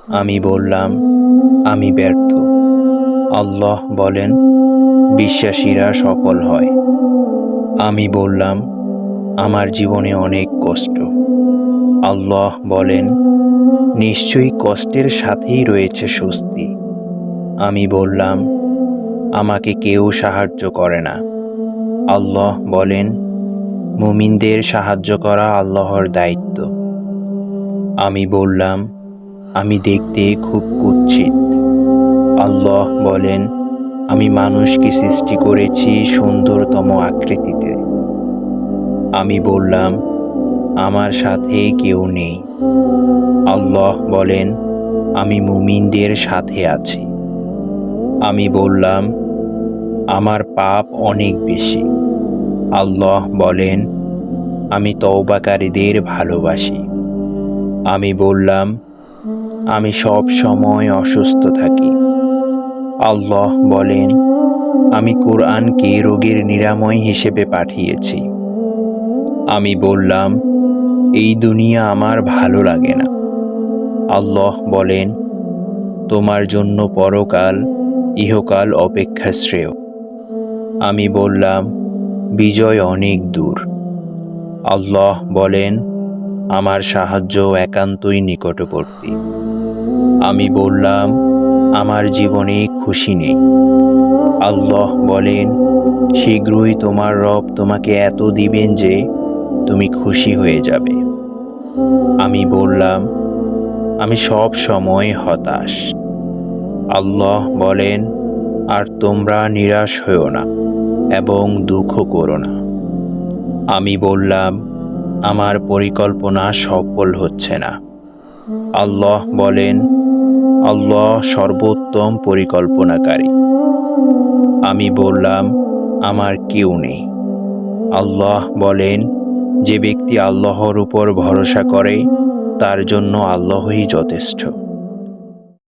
আমি বললাম, আমি ব্যর্থ। আল্লাহ বলেন, বিশ্বাসীরা সফল হয়। আমি বললাম, আমার জীবনে অনেক কষ্ট। আল্লাহ বলেন, নিশ্চয়ই কষ্টের সাথেই রয়েছে স্বস্তি। আমি বললাম, আমাকে কেউ সাহায্য করে না। আল্লাহ বলেন, মুমিনদের সাহায্য করা আল্লাহর দায়িত্ব। আমি বললাম, আমি দেখতে খুব কুৎসিত। আল্লাহ বলেন, আমি মানুষকে সৃষ্টি করেছি সুন্দরতম আকৃতিতে। আমি বললাম, আমার সাথে কেউ নেই। আল্লাহ বলেন, আমি মুমিনদের সাথে আছি। আমি বললাম, আমার পাপ অনেক বেশি। আল্লাহ বলেন, আমি তওবাকারীদের ভালোবাসি। আমি বললাম, আমি সব সময় অসুস্থ থাকি। আল্লাহ বলেন, আমি কোরআনকে রোগের নিরাময় হিসেবে পাঠিয়েছি। আমি বললাম, এই দুনিয়া আমার ভালো লাগে না। আল্লাহ বলেন, তোমার জন্য পরকাল ইহকাল অপেক্ষা শ্রেয়। আমি বললাম, বিজয় অনেক দূর। আল্লাহ বলেন, আমার সাহায্য একান্তই নিকটবর্তী। আমি বললাম, আমার জীবনে খুশি নেই। আল্লাহ বলেন, শীঘ্রই তোমার রব তোমাকে এত দিবেন যে তুমি খুশি হয়ে যাবে। আমি বললাম, আমি সব সময় হতাশ। আল্লাহ বলেন, আর তোমরা নিরাশ হও না এবং দুঃখ করো না। আমি বললাম, আমার পরিকল্পনা সফল হচ্ছে না। আল্লাহ বলেন, আল্লাহ সর্বোত্তম পরিকল্পনাকারী। আমি বললাম, আমার কেউ নেই। আল্লাহ বলেন, যে ব্যক্তি আল্লাহর উপর ভরসা করে তার জন্য আল্লাহই যথেষ্ট।